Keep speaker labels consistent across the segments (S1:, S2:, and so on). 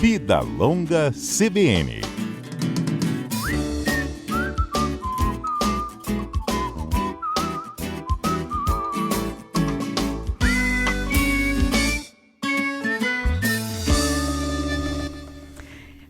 S1: Vida Longa CBN.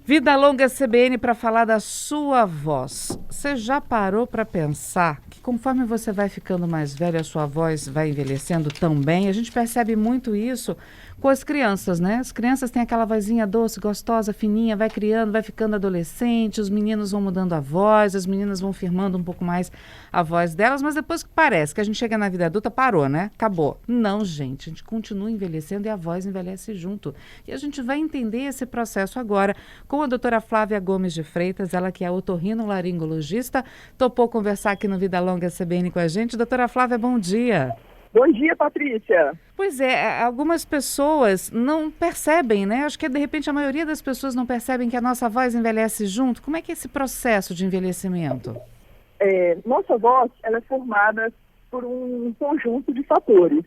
S2: Vida Longa CBN para falar da sua voz. Você já parou para pensar que conforme você vai ficando mais velho, a sua voz vai envelhecendo também? A gente percebe muito isso com as crianças, né? As crianças têm aquela vozinha doce, gostosa, fininha, vai criando, vai ficando adolescente, os meninos vão mudando a voz, as meninas vão firmando um pouco mais a voz delas, mas depois que parece que a gente chega na vida adulta, parou, né? Acabou. Não, gente, a gente continua envelhecendo e a voz envelhece junto. E a gente vai entender esse processo agora com a doutora Flávia Gomes de Freitas, ela que é otorrinolaringologista, topou conversar aqui no Vida Longa CBN com a gente. Doutora Flávia, bom dia.
S3: Bom dia, Patrícia.
S2: Pois é, algumas pessoas não percebem, né? Acho que de repente a maioria das pessoas não percebem que a nossa voz envelhece junto. Como é que é esse processo de envelhecimento?
S3: Nossa voz, ela é formada por um conjunto de fatores.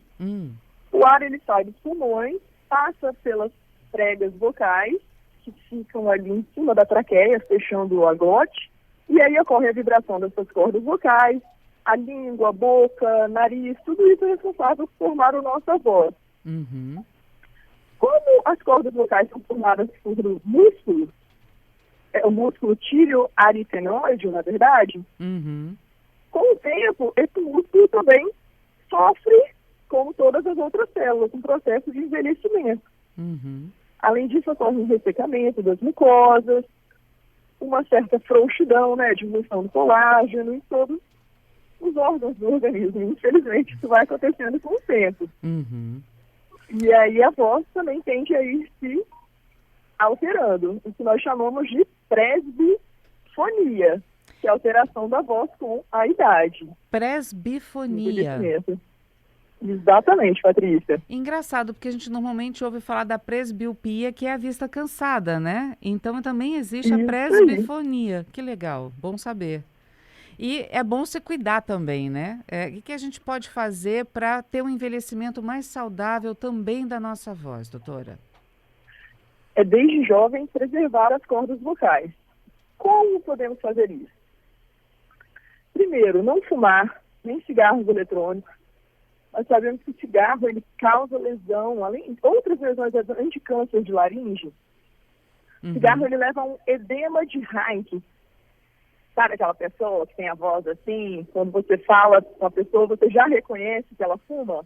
S3: O ar, ele sai dos pulmões, passa pelas pregas vocais, que ficam ali em cima da traqueia, fechando a glote, e aí ocorre a vibração dessas cordas vocais, a língua, a boca, nariz, tudo isso é responsável por formar a nossa voz. Como as cordas vocais são formadas por músculos, o músculo tireoaritenoide, na verdade, com o tempo, esse músculo também sofre, como todas as outras células, um processo de envelhecimento. Além disso, ocorre um ressecamento das mucosas, uma certa frouxidão, né, diminuição do colágeno em todos os órgãos do organismo. Infelizmente, isso vai acontecendo com o tempo. E aí a voz também tende a ir se alterando, o que nós chamamos de presbifonia, que é a alteração da voz com a idade.
S2: Presbifonia.
S3: Exatamente, Patrícia.
S2: Engraçado, porque a gente normalmente ouve falar da presbiopia, que é a vista cansada, né? Então também existe a presbifonia. Que legal, bom saber. E é bom se cuidar também, né? O que a gente pode fazer para ter um envelhecimento mais saudável também da nossa voz, doutora?
S3: É desde jovem preservar as cordas vocais. Como podemos fazer isso? Primeiro, não fumar nem cigarros eletrônicos. Nós sabemos que o cigarro, ele causa lesão, além de outras lesões, além de câncer de laringe. O cigarro, ele leva a um edema de Heinck. Sabe aquela pessoa que tem a voz assim, quando você fala com a pessoa, você já reconhece que ela fuma?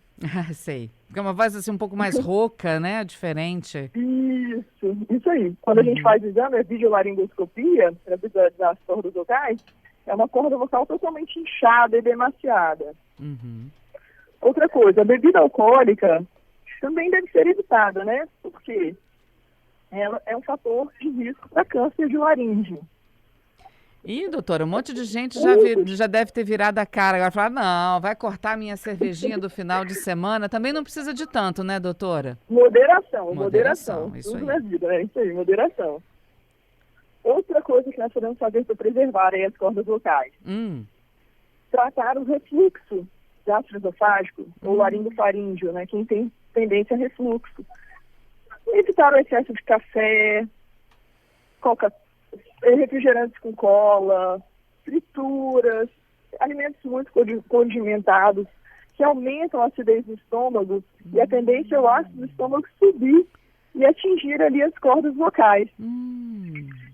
S2: Sei. Porque é uma voz assim um pouco mais rouca, né? Diferente.
S3: Isso aí. Quando a gente faz o exame, a videolaringoscopia, para precisar das cordas vocais, é uma corda vocal totalmente inchada e demasiada. Outra coisa, a bebida alcoólica também deve ser evitada, né? Porque ela é um fator de risco para câncer de laringe.
S2: Ih, doutora, um monte de gente já deve ter virado a cara. Agora falar, não, vai cortar a minha cervejinha do final de semana. Também não precisa de tanto, né, doutora?
S3: Moderação.
S2: Isso
S3: tudo
S2: aí.
S3: na vida, isso aí, moderação. Outra coisa que nós podemos fazer para preservar aí as cordas vocais. Tratar o refluxo gastroesofágico ou laringofaríngeo, né? Quem tem tendência a refluxo. Evitar o excesso de café, refrigerantes com cola, frituras, alimentos muito condimentados, que aumentam a acidez do estômago e a tendência é o ácido do estômago subir e atingir ali as cordas vocais.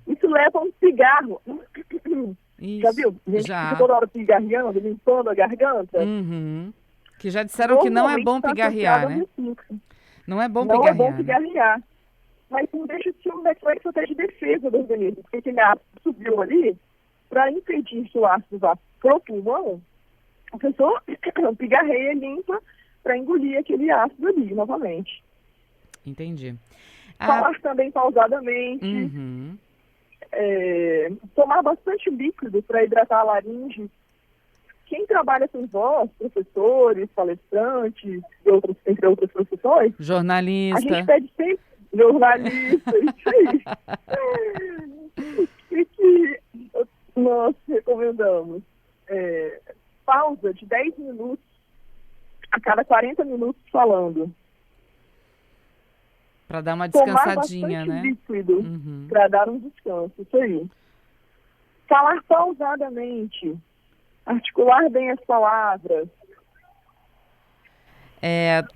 S3: Isso leva a um cigarro.
S2: Isso.
S3: Já viu? A gente fica toda hora pigarreando, limpando a garganta.
S2: Que já disseram que não é bom pigarrear, né? Não é bom pigarrear.
S3: Não é bom pigarrear. Mas não deixa de ser um reflexo até de defesa do organismo, porque aquele ácido subiu ali, para impedir que o ácido vá pro pulmão, a pessoa pigarreia, limpa, para engolir aquele ácido ali novamente.
S2: Entendi.
S3: Falar também pausadamente, tomar bastante líquido para hidratar a laringe. Quem trabalha com voz, professores, palestrantes, entre outras profissões,
S2: jornalista.
S3: A gente pede sempre jornalista, isso aí. O que nós recomendamos? Pausa de 10 minutos a cada 40 minutos falando.
S2: Para dar uma
S3: Tomar
S2: descansadinha,
S3: bastante
S2: né?
S3: líquido para dar um descanso, isso aí. Falar pausadamente, articular bem as palavras.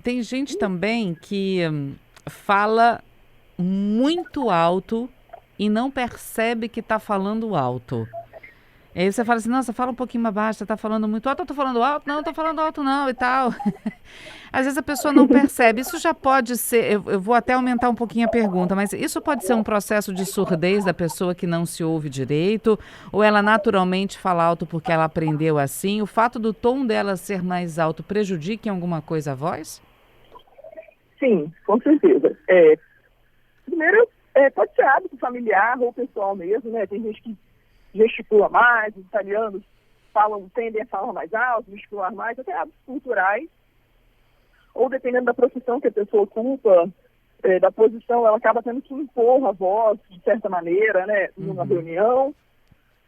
S2: Tem gente também que fala muito alto e não percebe que está falando alto. Aí você fala assim, nossa, fala um pouquinho mais baixo, você tá falando muito alto, eu tô falando alto? Não, tô falando alto não, e tal. Às vezes a pessoa não percebe. Isso já pode ser, eu vou até aumentar um pouquinho a pergunta, mas isso pode ser um processo de surdez da pessoa que não se ouve direito, ou ela naturalmente fala alto porque ela aprendeu assim? O fato do tom dela ser mais alto prejudica em alguma coisa a voz?
S3: Sim, com certeza. Primeiro, pode ser hábito familiar ou pessoal mesmo, né? Tem gente que gesticula mais, os italianos tendem a falar mais alto, gesticular mais, até hábitos culturais, ou dependendo da profissão que a pessoa ocupa, da posição, ela acaba tendo que impor a voz, de certa maneira, né, numa reunião,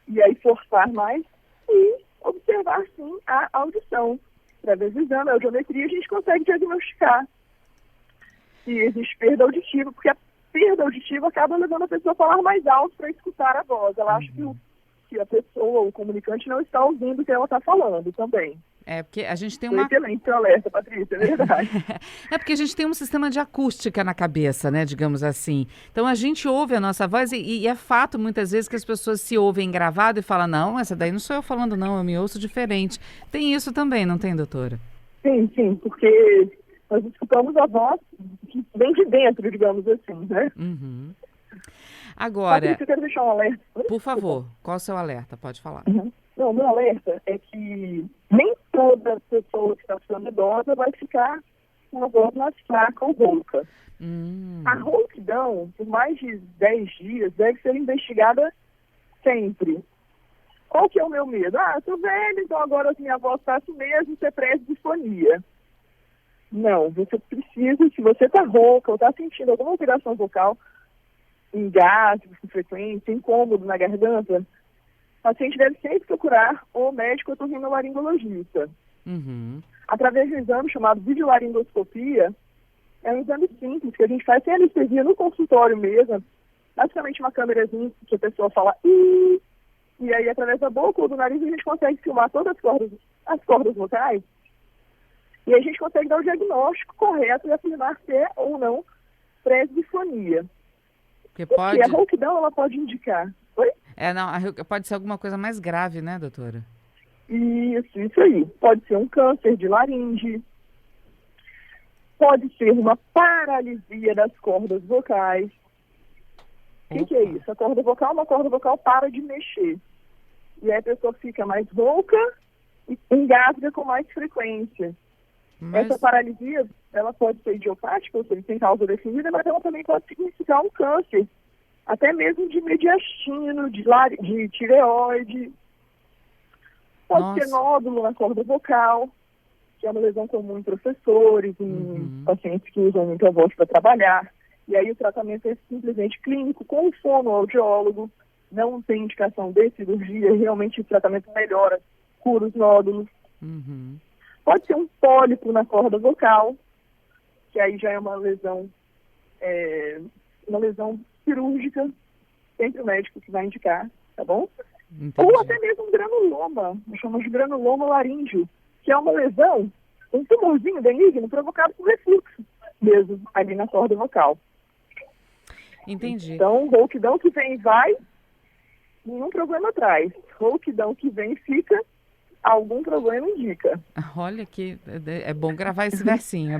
S3: e aí forçar mais, e observar, sim, a audição. Através do exame, a audiometria, a gente consegue diagnosticar se existe perda auditiva, porque a perda auditiva acaba levando a pessoa a falar mais alto para escutar a voz. Ela acha que a pessoa, o comunicante, não está ouvindo o que ela está falando também.
S2: Porque a gente tem
S3: Excelente seu alerta, Patrícia, é verdade.
S2: Porque a gente tem um sistema de acústica na cabeça, né, digamos assim. Então a gente ouve a nossa voz e é fato muitas vezes que as pessoas se ouvem gravado e falam, não, essa daí não sou eu falando não, eu me ouço diferente. Tem isso também, não tem, doutora?
S3: Sim, porque nós escutamos a voz que vem de dentro, digamos assim, né?
S2: Agora,
S3: Patrícia, eu quero deixar um alerta.
S2: por favor, qual é o seu alerta? Pode falar.
S3: Não, meu alerta é que nem toda pessoa que está ficando idosa vai ficar com uma voz mais fraca ou rouca. A rouquidão, por mais de 10 dias, deve ser investigada sempre. Qual que é o meu medo? Eu tô velho, então agora a minha voz está assim mesmo, você presbifonia. Não, você precisa, se você está rouca ou está sentindo alguma alteração vocal, engasgos com frequência, incômodo na garganta, o paciente deve sempre procurar o médico otorrinolaringologista. Através de um exame chamado videolaringoscopia, é um exame simples que a gente faz sem anestesia no consultório mesmo, basicamente uma câmerazinha que a pessoa fala e aí através da boca ou do nariz a gente consegue filmar todas as cordas vocais e aí a gente consegue dar o diagnóstico correto e afirmar se é ou não presbifonia. Porque a rouquidão ela pode indicar. Oi?
S2: Pode ser alguma coisa mais grave, né, doutora?
S3: Isso aí. Pode ser um câncer de laringe, pode ser uma paralisia das cordas vocais. O que é isso? A corda vocal para de mexer. E aí a pessoa fica mais rouca e engasga com mais frequência. Essa paralisia, ela pode ser idiopática, ou seja, sem causa definida, mas ela também pode significar um câncer, até mesmo de mediastino, de tireoide. Pode ser nódulo na corda vocal, que é uma lesão comum em professores, em pacientes que usam muito a voz para trabalhar. E aí o tratamento é simplesmente clínico, com o fonoaudiólogo, não tem indicação de cirurgia, realmente o tratamento melhora, cura os nódulos. Pode ser um pólipo na corda vocal, que aí já é uma lesão cirúrgica, sempre o médico que vai indicar, tá bom?
S2: Entendi.
S3: Ou até mesmo um granuloma, nós chamamos de granuloma laríngeo, que é uma lesão, um tumorzinho benigno provocado por refluxo mesmo, ali na corda vocal.
S2: Entendi.
S3: Então, rouquidão que vem e vai, nenhum problema traz. Rouquidão que vem e fica, algum problema indica.
S2: Olha que é bom gravar esse versinho,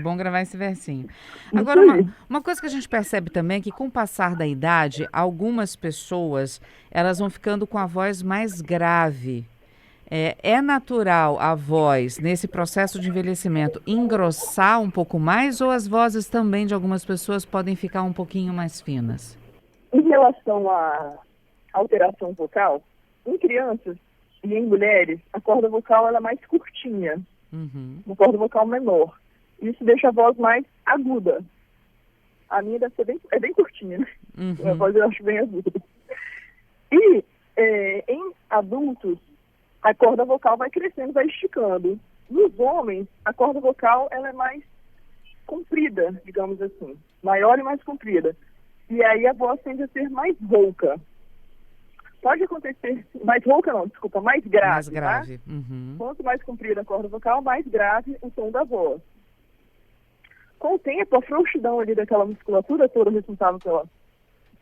S2: Agora, uma coisa que a gente percebe também é que com o passar da idade, algumas pessoas, elas vão ficando com a voz mais grave. É natural a voz, nesse processo de envelhecimento, engrossar um pouco mais ou as vozes também de algumas pessoas podem ficar um pouquinho mais finas?
S3: Em relação à alteração vocal, em crianças e em mulheres, a corda vocal ela é mais curtinha, uma corda vocal menor. Isso deixa a voz mais aguda. A minha deve ser bem curtinha, né? A voz eu acho bem aguda. E em adultos, a corda vocal vai crescendo, vai esticando. Nos homens, a corda vocal ela é mais comprida, digamos assim, maior e mais comprida. E aí a voz tende a ser mais rouca. Pode acontecer, mais rouca não, desculpa, mais grave.
S2: Mais grave.
S3: Tá?
S2: Uhum.
S3: Quanto mais comprida a corda vocal, mais grave o tom da voz. Com o tempo, a frouxidão ali daquela musculatura toda responsável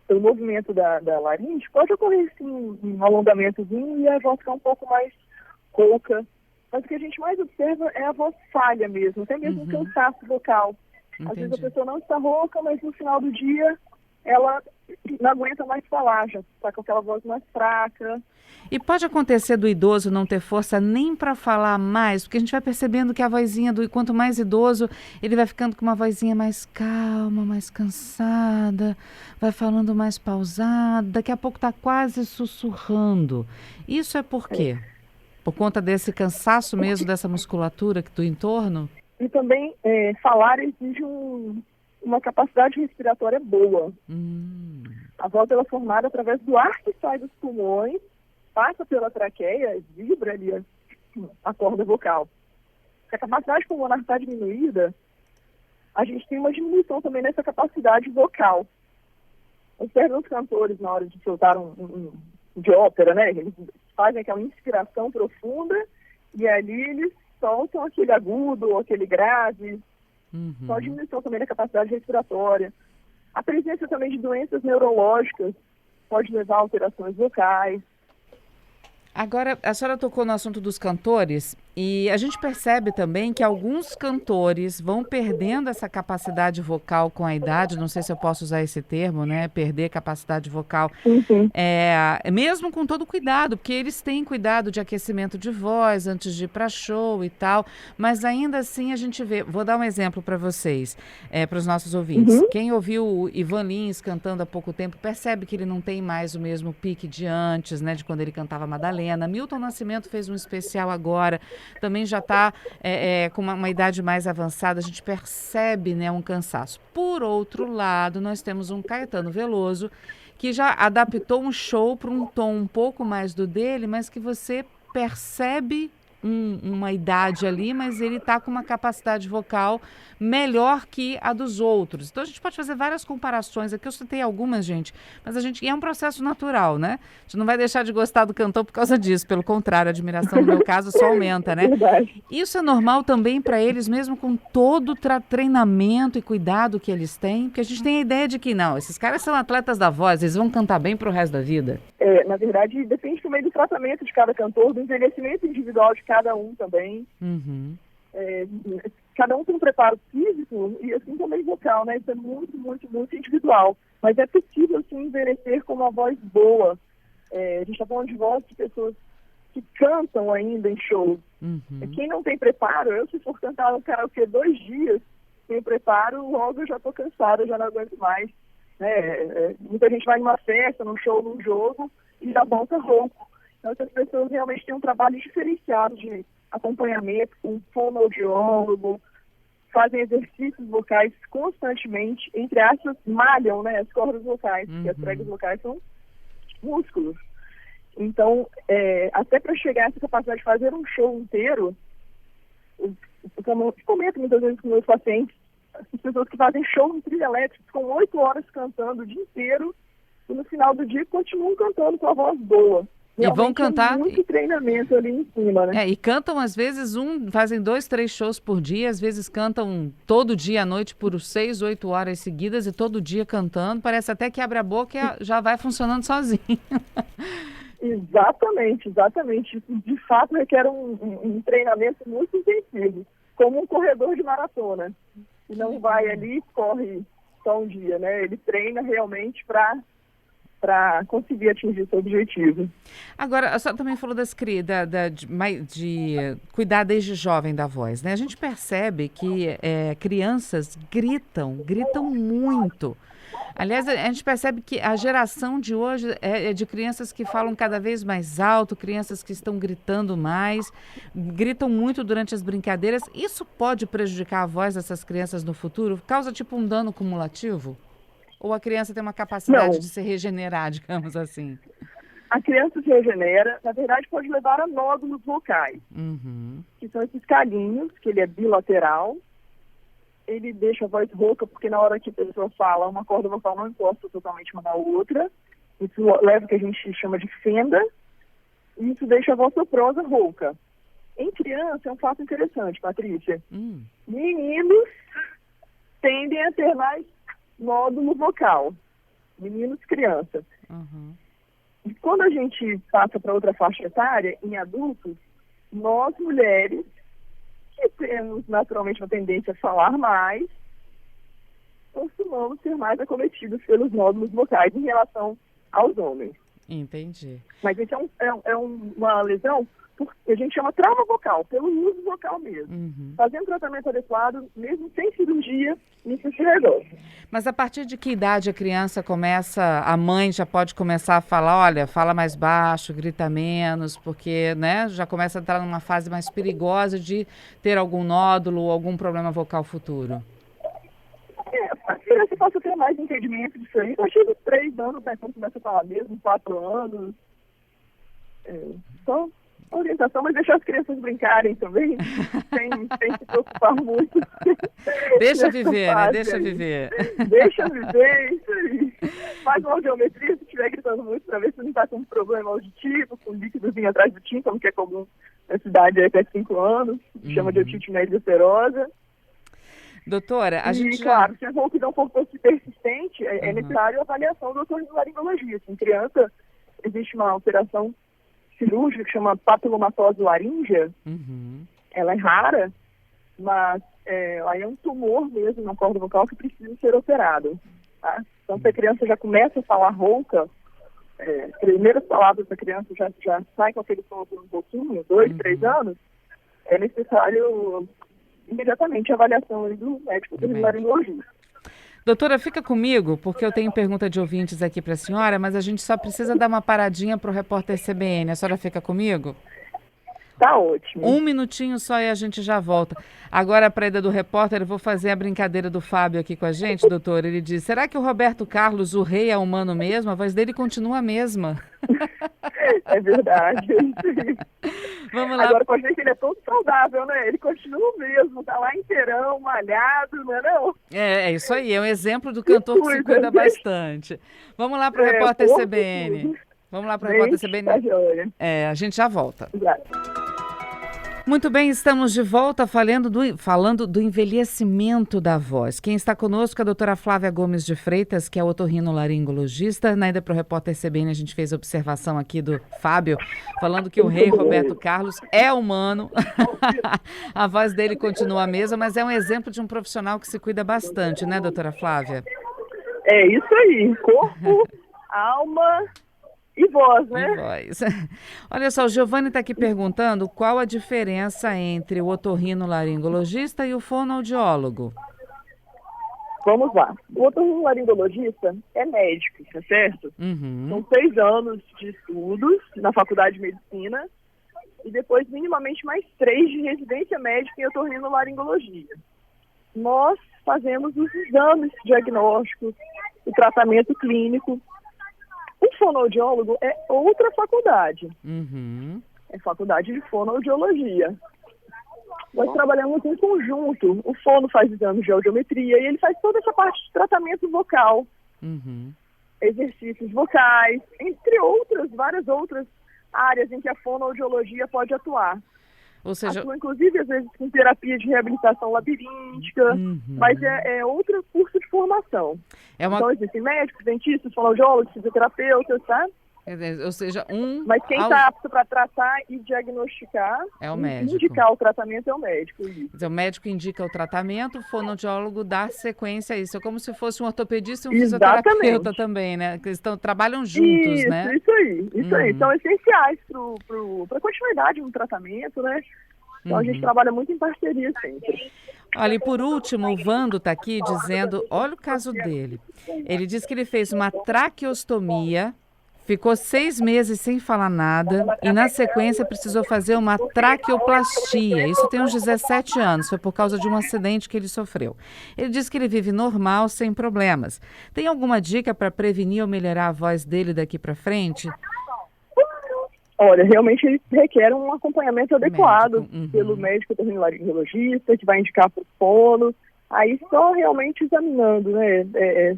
S3: pelo movimento da laringe pode ocorrer sim um alongamentozinho e a voz ficar um pouco mais rouca. Mas o que a gente mais observa é a voz falha mesmo, até mesmo o cansaço vocal.
S2: Entendi.
S3: Às vezes a pessoa não está rouca, mas no final do dia ela não aguenta mais falar, já está com aquela voz mais fraca.
S2: E pode acontecer do idoso não ter força nem para falar mais, porque a gente vai percebendo que a vozinha quanto mais idoso, ele vai ficando com uma vozinha mais calma, mais cansada, vai falando mais pausado, daqui a pouco está quase sussurrando. Isso é por quê? Por conta desse cansaço mesmo, dessa musculatura do entorno?
S3: E também falar exige uma capacidade respiratória boa. A voz ela é formada através do ar que sai dos pulmões, passa pela traqueia, vibra ali a corda vocal. Se a capacidade pulmonar está diminuída, a gente tem uma diminuição também nessa capacidade vocal. Observe os cantores na hora de soltar de ópera, né? Eles fazem aquela inspiração profunda e ali eles soltam aquele agudo ou aquele grave. Só a diminuição também da capacidade respiratória. A presença também de doenças neurológicas pode levar a alterações vocais.
S2: Agora, a senhora tocou no assunto dos cantores e a gente percebe também que alguns cantores vão perdendo essa capacidade vocal com a idade, não sei se eu posso usar esse termo, né? Perder capacidade vocal, mesmo com todo cuidado, porque eles têm cuidado de aquecimento de voz antes de ir para show e tal, mas ainda assim a gente vê, vou dar um exemplo para vocês, para os nossos ouvintes. Quem ouviu o Ivan Lins cantando há pouco tempo percebe que ele não tem mais o mesmo pique de antes, né? De quando ele cantava Madalena. Milton Nascimento fez um especial agora, também já está com uma idade mais avançada, a gente percebe, né, um cansaço. Por outro lado, nós temos um Caetano Veloso, que já adaptou um show para um tom um pouco mais do dele, mas que você percebe uma idade ali, mas ele está com uma capacidade vocal melhor que a dos outros. Então a gente pode fazer várias comparações. Aqui eu citei algumas, gente, mas é um processo natural, né? A gente não vai deixar de gostar do cantor por causa disso. Pelo contrário, a admiração no meu caso só aumenta, né?
S3: Verdade.
S2: Isso é normal também para eles, mesmo com todo o treinamento e cuidado que eles têm, porque a gente tem a ideia de que não, esses caras são atletas da voz, eles vão cantar bem pro resto da vida.
S3: Na verdade, depende também do tratamento de cada cantor, do envelhecimento individual de cada um também. Cada um tem um preparo físico e assim também vocal, né? Isso é muito, muito, muito individual. Mas é possível, sim, envelhecer com uma voz boa. A gente está falando de voz de pessoas que cantam ainda em shows. Quem não tem preparo, eu se for cantar no karaokê 2 dias, sem preparo, logo eu já estou cansada, já não aguento mais. Muita gente vai numa festa, num show, num jogo e já volta rouco. Então essas pessoas realmente têm um trabalho diferenciado de acompanhamento com um fonoaudiólogo, fazem exercícios vocais constantemente, entre aspas, malham, né, as cordas vocais, porque as pregas vocais são músculos. Então, até para chegar a essa capacidade de fazer um show inteiro, eu comento muitas vezes com meus pacientes, as pessoas que fazem show em trilha elétrica, ficam 8 horas cantando o dia inteiro, e no final do dia continuam cantando com a voz boa.
S2: E vão cantar.
S3: Muito treinamento ali em cima, né?
S2: E cantam, às vezes, fazem 2, 3 shows por dia, às vezes cantam todo dia à noite por 6, 8 horas seguidas e todo dia cantando. Parece até que abre a boca e já vai funcionando sozinho.
S3: Exatamente. Isso, de fato, requer um treinamento muito intensivo, como um corredor de maratona. E não vai ali e corre só um dia, né? Ele treina realmente para conseguir atingir seu objetivo.
S2: Agora, a senhora também falou de cuidar desde jovem da voz, né? A gente percebe que crianças gritam muito. Aliás, a gente percebe que a geração de hoje é de crianças que falam cada vez mais alto, crianças que estão gritando mais, gritam muito durante as brincadeiras. Isso pode prejudicar a voz dessas crianças no futuro? Causa tipo um dano cumulativo? Ou a criança tem uma capacidade de se regenerar, digamos assim?
S3: A criança se regenera, na verdade pode levar a nódulos vocais, que são esses calinhos, que ele é bilateral, ele deixa a voz rouca, porque na hora que a pessoa fala, uma corda vocal não encosta totalmente uma na outra. Isso leva o que a gente chama de fenda, e isso deixa a voz soprosa rouca. Em criança é um fato interessante, Patrícia. Meninos tendem a ter mais nódulo vocal. Meninos, criança. E quando a gente passa para outra faixa etária, em adultos, nós mulheres, que temos naturalmente uma tendência a falar mais, costumamos ser mais acometidos pelos nódulos vocais em relação aos homens.
S2: Entendi.
S3: Mas isso uma lesão que a gente chama trauma vocal, pelo uso vocal mesmo. Fazendo tratamento adequado, mesmo sem cirurgia, isso se resolve.
S2: Mas a partir de que idade a criança a mãe já pode começar a falar, olha, fala mais baixo, grita menos, porque, né, já começa a entrar numa fase mais perigosa de ter algum nódulo ou algum problema vocal futuro?
S3: A criança possa ter mais entendimento disso aí. A partir dos 3 anos, né, quando começa a falar mesmo, 4 anos. Só orientação, mas deixar as crianças brincarem também, sem se preocupar muito.
S2: Deixa viver, né? Deixa viver.
S3: Deixa viver, isso aí. Faz uma audiometria se estiver gritando muito, para ver se não está com um problema auditivo, com líquidozinho atrás do tímpano, que é comum na cidade até 5 anos, chama de otite média serosa.
S2: Doutora,
S3: claro, se a rouquidão for persistente, é necessário a avaliação do otorrinolaringologista. Em criança, existe uma alteração cirúrgica que chama papilomatose laríngea. Ela é rara, mas aí é um tumor mesmo na corda vocal que precisa ser operado. Tá? Então, se a criança já começa a falar rouca, as primeiras palavras da criança já sai com aquele som por um pouquinho, 2, 3 anos, é necessário imediatamente a avaliação do médico otorrinolaringologista.
S2: Doutora, fica comigo, porque eu tenho pergunta de ouvintes aqui para a senhora, mas a gente só precisa dar uma paradinha para o repórter CBN. A senhora fica comigo?
S3: Tá ótimo.
S2: 1 minutinho só e a gente já volta. Agora, para a ida do repórter, eu vou fazer a brincadeira do Fábio aqui com a gente, doutor. Ele diz, será que o Roberto Carlos, o rei, é humano mesmo? A voz dele continua a mesma.
S3: É verdade.
S2: Vamos lá.
S3: Agora, com a gente, ele é todo saudável, né? Ele continua o mesmo, tá lá inteirão, malhado, não é não?
S2: É isso aí, é um exemplo do cantor que se cuida bastante. Vamos lá para o repórter CBN. Vamos lá para o repórter CBN. A gente já volta.
S3: Exato.
S2: Muito bem, estamos de volta falando do envelhecimento da voz. Quem está conosco é a doutora Flávia Gomes de Freitas, que é otorrinolaringologista. Na ida para o repórter CBN, a gente fez a observação aqui do Fábio, falando que o rei Roberto Carlos é humano. A voz dele continua a mesma, mas é um exemplo de um profissional que se cuida bastante, né, doutora Flávia?
S3: É isso aí, corpo, alma e voz, né?
S2: E voz. Olha só, o Giovanni está aqui perguntando qual a diferença entre o otorrinolaringologista e o fonoaudiólogo.
S3: Vamos lá. O otorrinolaringologista é médico, tá certo? São 6 anos de estudos na faculdade de medicina e depois minimamente mais 3 de residência médica em otorrinolaringologia. Nós fazemos os exames diagnósticos, o tratamento clínico. O fonoaudiólogo é outra faculdade. É faculdade de fonoaudiologia. Nós trabalhamos em conjunto. O fono faz exames de audiometria e ele faz toda essa parte de tratamento vocal. Exercícios vocais, entre outras, várias outras áreas em que a fonoaudiologia pode atuar.
S2: Ou seja,
S3: atua, inclusive, às vezes, com terapia de reabilitação labiríntica, mas é outro curso de formação. Então, existem médicos, dentistas, fonoaudiólogos, fisioterapeutas, tá?
S2: Ou seja,
S3: Mas quem está apto para tratar e diagnosticar,
S2: é o médico.
S3: Indicar o tratamento é o médico.
S2: Então, o médico indica o tratamento, o fonoaudiólogo dá sequência a isso. É como se fosse um ortopedista e um fisioterapeuta também, né? Que trabalham juntos, né?
S3: Isso aí. São essenciais para a continuidade no tratamento, né? Então, a gente trabalha muito em parceria sempre.
S2: Olha, e por último, o Vando está aqui dizendo, olha o caso dele. Ele diz que ele fez uma traqueostomia, ficou 6 meses sem falar nada e, na sequência, precisou fazer uma traqueoplastia. Isso tem uns 17 anos, foi por causa de um acidente que ele sofreu. Ele diz que ele vive normal, sem problemas. Tem alguma dica para prevenir ou melhorar a voz dele daqui para frente?
S3: Olha, realmente ele requer um acompanhamento adequado pelo médico otorrinolaringologista, que vai indicar para o fono aí só realmente examinando, né?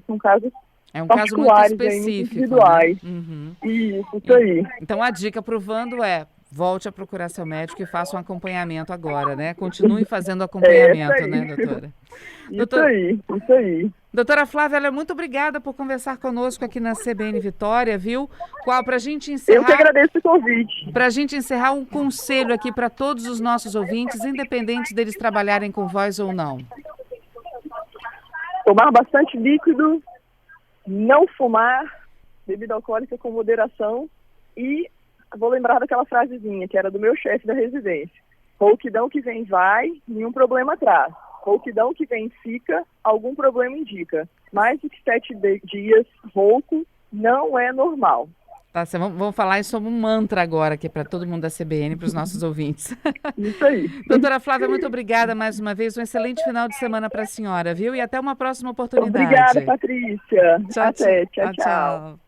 S3: São casos
S2: É um caso muito
S3: particulares, aí,
S2: específico,
S3: individuais.
S2: né? Uhum.
S3: Isso aí.
S2: Então a dica para o Vando é: volte a procurar seu médico e faça um acompanhamento agora, né? Continue fazendo acompanhamento,
S3: aí.
S2: né, doutora?
S3: Isso aí.
S2: Doutora Flávia, olha, muito obrigada por conversar conosco aqui na CBN Vitória, viu? Para a gente
S3: Eu que
S2: encerrar,
S3: agradeço o convite.
S2: para a gente encerrar, um conselho aqui para todos os nossos ouvintes, independente deles trabalharem com voz ou não.
S3: Tomar bastante líquido, não fumar, bebida alcoólica com moderação e vou lembrar daquela frasezinha que era do meu chefe da residência. Rouquidão que vem vai, nenhum problema traz. Rouquidão que vem fica, algum problema indica. Mais do que 7 dias rouco não é normal.
S2: Tá, vamos falar isso como um mantra agora aqui para todo mundo da CBN, para os nossos ouvintes.
S3: Isso aí.
S2: Doutora Flávia, muito obrigada mais uma vez. Um excelente final de semana para a senhora, viu? E até uma próxima oportunidade.
S3: Obrigada, Patrícia.
S2: Tchau,
S3: Até.
S2: tchau.
S3: Tchau.